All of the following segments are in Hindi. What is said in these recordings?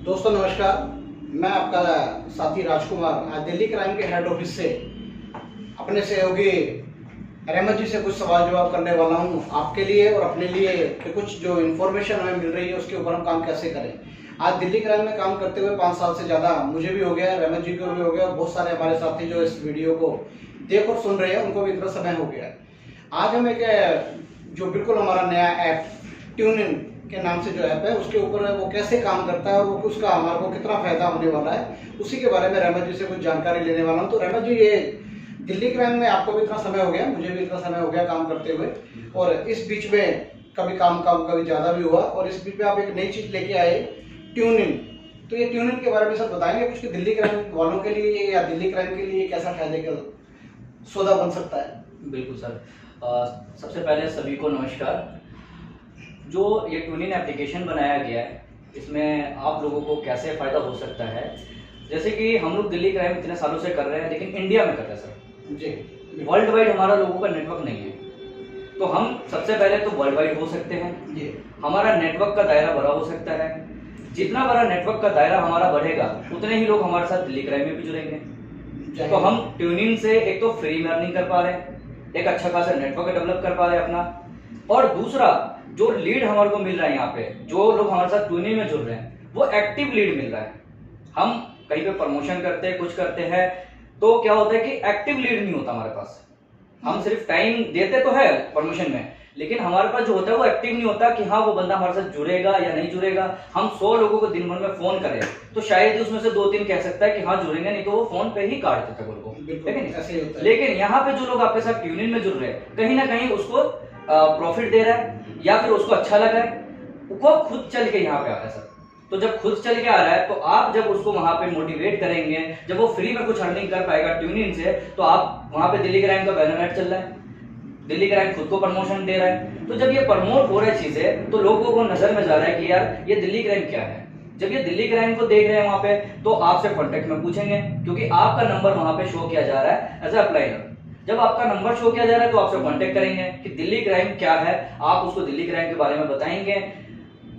दोस्तों नमस्कार, मैं आपका साथी राजकुमार आज दिल्ली क्राइम के हेड ऑफिस से अपने सहयोगी रहमत जी से कुछ सवाल जवाब करने वाला हूं आपके लिए और अपने लिए कि कुछ जो इन्फॉर्मेशन हमें मिल रही है उसके ऊपर हम काम कैसे करें। आज दिल्ली क्राइम में काम करते हुए 5 साल से ज़्यादा मुझे भी हो गया, रहमत जी को भी हो गया और बहुत सारे हमारे साथी जो इस वीडियो को देख और सुन रहे हैं उनको भी इतना समय हो गया। आज हम एक जो बिल्कुल हमारा नया ऐप ट्यूनिन के नाम से जो ऐप है उसके ऊपर वो कैसे काम करता है और वो उसका हमारे को कितना फायदा होने वाला है उसी के बारे में रहमत जी से कुछ जानकारी लेने वाला हूँ। तो रहमत जी, ये दिल्ली क्राइम में आपको भी इतना समय हो गया, मुझे भी इतना समय हो गया काम करते हुए, और इस बीच में कभी काम कभी ज़्यादा भी हुआ और इस बीच में आप एक नई चीज़ लेके आए ट्यूनिन। तो ये ट्यूनिन के बारे में सर बताएंगे कुछ कि दिल्ली क्राइम वालों के लिए या दिल्ली क्राइम के लिए कैसा फायदे का सौदा बन सकता है? बिल्कुल सर, सबसे पहले सभी को नमस्कार। जो ये ट्यूनिन एप्लीकेशन बनाया गया है इसमें आप लोगों को कैसे फ़ायदा हो सकता है, जैसे कि हम लोग दिल्ली क्राइम इतने सालों से कर रहे हैं लेकिन इंडिया में कर रहे हैं सर जी। वर्ल्ड वाइड हमारा लोगों का नेटवर्क नहीं है, तो हम सबसे पहले तो वर्ल्ड वाइड हो सकते हैं जी। हमारा नेटवर्क का दायरा बड़ा हो सकता है। जितना बड़ा नेटवर्क का दायरा हमारा बढ़ेगा उतने ही लोग हमारे साथ दिल्ली क्राइम में भी जुड़ेंगे। तो हम ट्यूनिंग से एक तो फ्री में अर्निंग कर पा रहे हैं, एक अच्छा खासा नेटवर्क डेवलप कर पा रहे हैं अपना, और दूसरा जो लीड हमारे को मिल रहा है यहाँ पे जो लोग हमारे साथ ट्यूनिंग में जुड़ रहे हैं वो एक्टिव लीड मिल रहा है। हम कहीं पे प्रमोशन करते हैं, कुछ करते हैं, तो क्या होता है कि एक्टिव लीड नहीं होता हमारे पास। हम सिर्फ टाइम देते तो है प्रमोशन में, लेकिन हमारे पास जो होता है वो एक्टिव नहीं होता कि हाँ वो बंदा हमारे साथ जुड़ेगा या नहीं जुड़ेगा। हम 100 लोगों को दिन भर में फोन करें तो शायद उसमें से 2-3 कह सकता है कि हाँ जुड़ेंगे, नहीं तो वो फोन पे ही काट देता है बोल को। लेकिन यहाँ पे जो लोग आपके साथ ट्यूनिंग में जुड़ रहे हैं कहीं ना कहीं उसको प्रॉफिट दे रहा है या फिर उसको अच्छा लगा है, वो खुद चल के यहाँ पे आ रहा है सर। तो जब खुद चल के आ रहा है तो आप जब उसको वहां पे मोटिवेट करेंगे, जब वो फ्री में कुछ अर्निंग कर पाएगा ट्यूनिंग से, तो आप वहां पे दिल्ली क्राइम का बैनर चल रहा है, दिल्ली क्राइम खुद को प्रमोशन दे रहा है। तो जब ये प्रमोट हो रहा है चीजें तो लोगों को नजर में जा रहा है कि यार ये दिल्ली क्राइम क्या है। जब ये दिल्ली क्राइम को देख रहे हैं वहां पे तो आपसे कॉन्टेक्ट में पूछेंगे क्योंकि आपका नंबर वहां पे शो किया जा रहा है एज ए अप्लायर। जब आपका नंबर शो किया जा रहा है तो आपसे कांटेक्ट करेंगे कि दिल्ली क्राइम क्या है, आप उसको दिल्ली क्राइम के बारे में बताएंगे।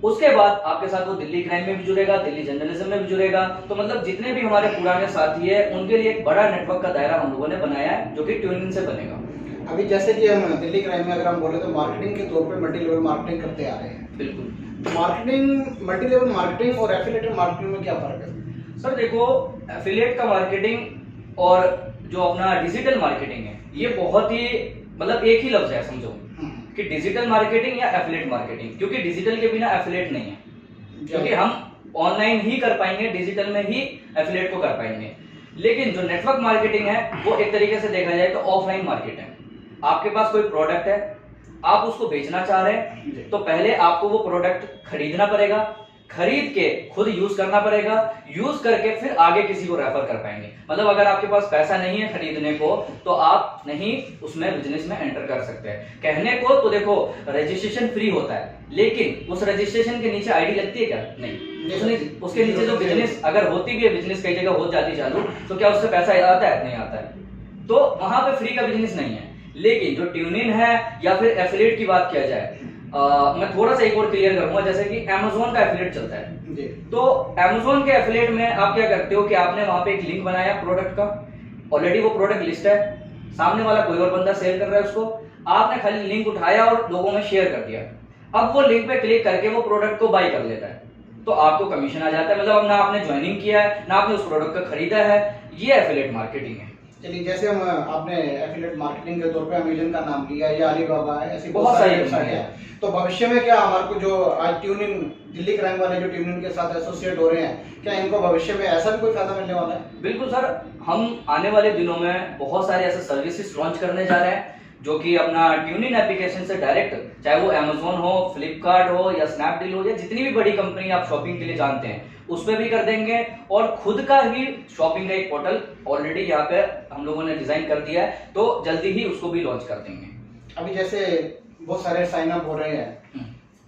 उसके बाद आपके साथ वो दिल्ली क्राइम में भी जुड़ेगा, दिल्ली जर्नलिज्म में भी जुड़ेगा। तो मतलब जितने भी हमारे पुराने साथी है उनके लिए एक बड़ा नेटवर्क का दायरा हम लोगों ने बनाया है जो कि ट्यूनिंग से बनेगा। अभी जैसे कि हम दिल्ली क्राइम में अगर हम बोले तो मार्केटिंग के तौर पे मल्टी लेवल मार्केटिंग करते आ रहे हैं। बिल्कुल। मार्केटिंग, मल्टी लेवल मार्केटिंग और एफिलिएटेड मार्केटिंग में क्या फर्क है सर? देखो, एफिलिएट का मार्केटिंग और जो अपना डिजिटल मार्केटिंग है ये बहुत ही मतलब एक ही लफ्ज है समझो कि डिजिटल मार्केटिंग या एफिलिएट मार्केटिंग, क्योंकि डिजिटल के बिना एफिलिएट नहीं है। क्योंकि हम ऑनलाइन ही कर पाएंगे, डिजिटल में ही एफिलिएट को कर पाएंगे। लेकिन जो नेटवर्क मार्केटिंग है वो एक तरीके से देखा जाए तो ऑफलाइन मार्केट है। आपके पास कोई प्रोडक्ट है, आप उसको बेचना चाह रहे हैं तो पहले आपको वो प्रोडक्ट खरीदना पड़ेगा, खरीद के खुद यूज करना पड़ेगा, यूज करके फिर आगे किसी को रेफर कर पाएंगे। मतलब अगर आपके पास पैसा नहीं है खरीदने को तो आप नहीं उसमें बिजनेस में एंटर कर सकते हैं। कहने को तो देखो रजिस्ट्रेशन फ्री होता है, लेकिन उस रजिस्ट्रेशन के नीचे आईडी लगती है क्या? नहीं। उसके नीचे जो बिजनेस अगर होती भी है, बिजनेस कई जगह हो जाती चालू, तो क्या उससे पैसा आता है? नहीं आता है। तो वहां पे फ्री का बिजनेस नहीं है। लेकिन जो ट्यूनिंग है या फिर एफिलिएट की बात किया जाए, मैं थोड़ा सा एक और क्लियर करूंगा। जैसे कि Amazon का एफिलिएट चलता है जी। तो Amazon के एफिलिएट में आप क्या करते हो कि आपने वहां पे एक लिंक बनाया प्रोडक्ट का, ऑलरेडी वो प्रोडक्ट लिस्ट है, सामने वाला कोई और बंदा सेल कर रहा है उसको, आपने खाली लिंक उठाया और लोगों में शेयर कर दिया। अब वो लिंक पे क्लिक करके वो प्रोडक्ट को बाय कर लेता है तो आपको कमीशन आ जाता है। मतलब अब ना आपने ज्वाइनिंग किया है ना आपने उस प्रोडक्ट को खरीदा है। ये एफिलिएट मार्केटिंग है। चलिए, जैसे हम आपने एफिलिएट मार्केटिंग के तौर पे अमेजन का नाम लिया या अलीबाबा है, ऐसी बहुत सारी वेबसाइट है। तो भविष्य में क्या हमारे को जो आज ट्यूनिंग दिल्ली क्राइम वाले जो ट्यूनिंग के साथ एसोसिएट हो रहे हैं, क्या इनको भविष्य में ऐसा भी कोई फायदा मिलने वाला है? बिल्कुल सर, हम आने वाले दिनों में बहुत सारे ऐसे सर्विसेज लॉन्च करने जा रहे हैं जो कि अपना ट्यूनिंग एप्लीकेशन से डायरेक्ट, चाहे वो Amazon हो, फ्लिपकार्ट हो या स्नैपडील हो या जितनी भी बड़ी कंपनी आप शॉपिंग के लिए जानते हैं उसमें भी कर देंगे। और खुद का ही शॉपिंग का एक पोर्टल ऑलरेडी यहाँ पे हम लोगों ने डिजाइन कर दिया है, तो जल्दी ही उसको भी लॉन्च कर देंगे। अभी जैसे बहुत सारे साइन अप हो रहे हैं,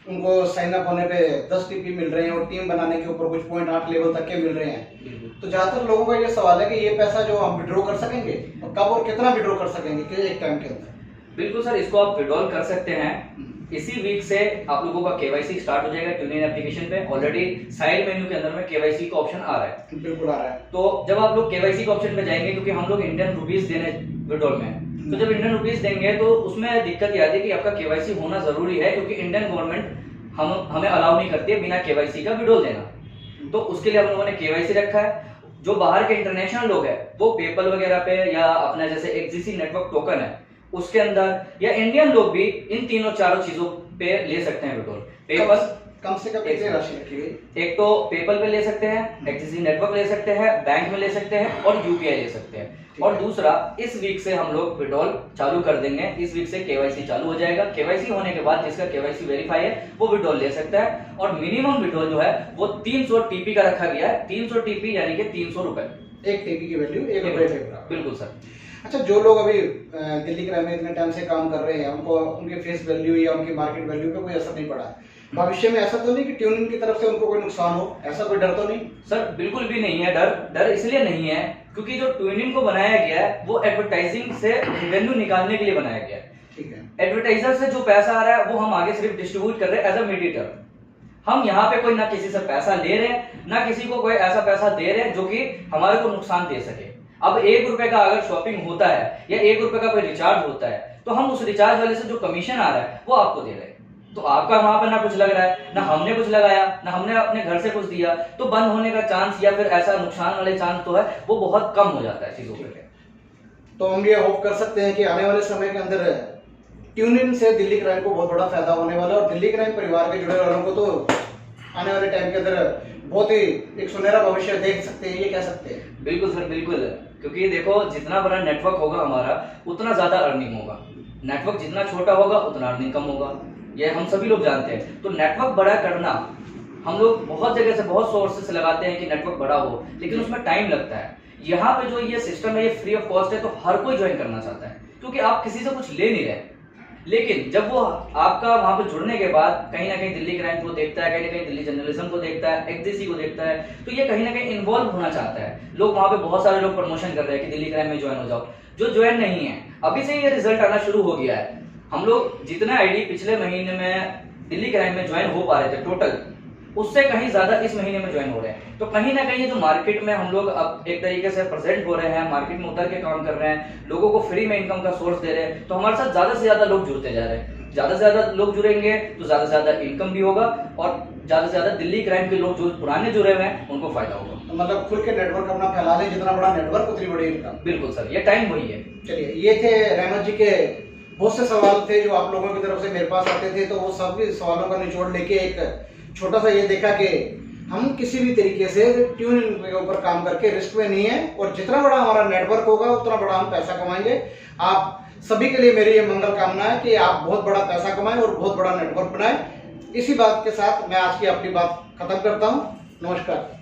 उनको साइन अप होने पे 10 टीपी मिल रहे हैं और टीम बनाने के ऊपर कुछ 0.8 लेवल तक के मिल रहे हैं। तो ज्यादातर लोगों का ये सवाल है कि ये पैसा जो हम विड्रॉ कर सकेंगे और कब और कितना विड्रॉ कर सकेंगे कि एक टाइम के अंदर? बिल्कुल सर, इसको आप विड्रॉल कर सकते हैं इसी वीक से आप लोगों का केवाईसी स्टार्ट हो जाएगा ट्यूनिन एप्लीकेशन पे। ऑलरेडी साइड मेन्यू के अंदर में केवाईसी का ऑप्शन आ रहा है। बिल्कुल आ रहा है। तो जब आप लोग केवाईसी के ऑप्शन पे जाएंगे, क्योंकि हम लोग इंडियन रुपीस देने विड्रॉल में, तो जब इंडियन रुपीस देंगे तो उसमें दिक्कत ये आती है कि आपका केवाईसी होना जरूरी है, क्योंकि इंडियन गवर्नमेंट हमें अलाउ नहीं करती है बिना केवाईसी का विड्रॉल देना। तो उसके लिए हम लोगों ने केवाईसी रखा है। जो बाहर के इंटरनेशनल लोग हैं वो पेपल वगैरह पे या अपना जैसे एक्सजीसी नेटवर्क टोकन है उसके अंदर, या इंडियन लोग भी इन तीनों चारों चीजों पे ले सकते हैं विड्रॉल। पेपल कम से कम कितनी राशि रखी गई? एक तो पेपल पे ले सकते हैं, एक्सजीसी नेटवर्क ले सकते हैं, बैंक में ले सकते हैं और यूपीआई ले सकते हैं। और दूसरा, इस वीक से हम लोग विड्रॉल चालू कर देंगे। इस वीक से केवाईसी चालू हो जाएगा। केवाईसी होने के बाद जिसका केवाईसी वेरीफाई है वो विड्रॉल ले सकता है। और मिनिमम विड्रॉल जो है वो 300 टीपी का रखा गया है। 300 टीपी यानी कि 300 रुपए। एक टीपी की वैल्यू 1 रुपए के बराबर। बिल्कुल सर। अच्छा, जो लोग अभी दिल्ली क्राइम में इतने टाइम से काम कर रहे हैं, उनको उनके फेस वैल्यू या उनकी मार्केट वैल्यू पे कोई असर नहीं पड़ा, भविष्य में ऐसा तो नहीं कि ट्यूनिंग की तरफ से उनको कोई नुकसान हो, ऐसा कोई डर तो नहीं? सर बिल्कुल भी नहीं है डर। डर इसलिए नहीं है क्योंकि जो ट्यूनिंग को बनाया गया है वो एडवर्टाइजिंग से रेवेन्यू निकालने के लिए बनाया गया है। ठीक है। एडवर्टाइजर से जो पैसा आ रहा है वो हम आगे सिर्फ डिस्ट्रीब्यूट कर रहे हैं एज अ मीडिएटर। हम यहाँ पे कोई ना किसी से पैसा ले रहे हैं ना किसी को कोई ऐसा पैसा दे रहे हैं जो कि हमारे को नुकसान दे सके। अब 1 रुपए का अगर शॉपिंग होता है या 1 रुपए का कोई रिचार्ज होता है तो हम उस रिचार्ज वाले से जो कमीशन आ रहा है वो आपको दे रहे हैं। तो आपका वहां पर ना कुछ लग रहा है, ना हमने कुछ लगाया, ना हमने अपने घर से कुछ दिया, तो बंद होने का चांस या फिर ऐसा नुकसान वाले चांस तो है वो बहुत कम हो जाता है चीजों पे। तो हम ये होप कर सकते हैं कि आने वाले समय के अंदर ट्यूनिंग से दिल्ली क्राइम को बहुत बड़ा फायदा होने वाला है और दिल्ली क्राइम परिवार के जुड़े वालों को तो आने वाले टाइम के अंदर बहुत ही एक सुनहरा भविष्य देख सकते हैं, ये कह सकते हैं। बिल्कुल सर, बिल्कुल। क्योंकि देखो, जितना बड़ा नेटवर्क होगा हमारा उतना ज्यादा अर्निंग होगा। नेटवर्क जितना छोटा होगा उतना अर्निंग कम होगा, ये हम सभी लोग जानते हैं। तो नेटवर्क बड़ा करना, हम लोग बहुत जगह से बहुत सोर्सेस लगाते हैं कि नेटवर्क बड़ा हो, लेकिन उसमें टाइम लगता है। यहाँ पे जो ये सिस्टम है ये फ्री ऑफ कॉस्ट है, तो हर कोई ज्वाइन करना चाहता है क्योंकि आप किसी से कुछ ले नहीं रहे। लेकिन जब वो आपका वहां पे जुड़ने के बाद कहीं ना कहीं दिल्ली क्राइम को देखता है, कहीं ना कहीं दिल्ली जर्नलिज्म को देखता है, एक्सजीसी को देखता है, तो ये कहीं ना कहीं इन्वॉल्व होना चाहता है। लोग वहां पे बहुत सारे लोग प्रमोशन कर रहे हैं कि दिल्ली क्राइम में ज्वाइन हो जाओ। जो ज्वाइन नहीं है, अभी से ये रिजल्ट आना शुरू हो गया है। हम लोग जितने आईडी पिछले महीने में दिल्ली क्राइम में ज्वाइन हो पा रहे थे टोटल, उससे कहीं ज्यादा इस महीने में ज्वाइन हो रहे हैं। तो कहीं ना कहीं जो मार्केट में हम लोग अब एक तरीके से प्रेजेंट हो रहे हैं, मार्केट में उतर के काम कर रहे हैं, लोगों को फ्री में इनकम का सोर्स दे रहे हैं, तो हमारे साथ ज्यादा से ज्यादा लोग जुड़ते जा रहे हैं। ज्यादा से ज्यादा लोग जुड़ेंगे तो ज्यादा से ज्यादा इनकम भी होगा और ज्यादा से ज्यादा दिल्ली क्राइम के लोग जो पुराने जुड़े हुए हैं उनको फायदा होगा। तो मतलब खुल के नेटवर्क अपना फैला लें, जितना बड़ा नेटवर्क उतनी बड़ी इनकम। बिल्कुल सर, ये टाइम वही है। चलिए, ये थे रहमत जी के बहुत से सवाल थे जो आप लोगों की तरफ से मेरे पास आते थे, तो वो सभी सवालों का निचोड़ लेके एक छोटा सा ये देखा कि हम किसी भी तरीके से ट्यूनिंग के ऊपर काम करके रिस्क में नहीं है और जितना बड़ा हमारा नेटवर्क होगा उतना बड़ा हम पैसा कमाएंगे। आप सभी के लिए मेरी ये मंगल कामना है कि आप बहुत बड़ा पैसा कमाएं और बहुत बड़ा नेटवर्क बनाएं। इसी बात के साथ मैं आज की अपनी बात खत्म करता हूं। नमस्कार।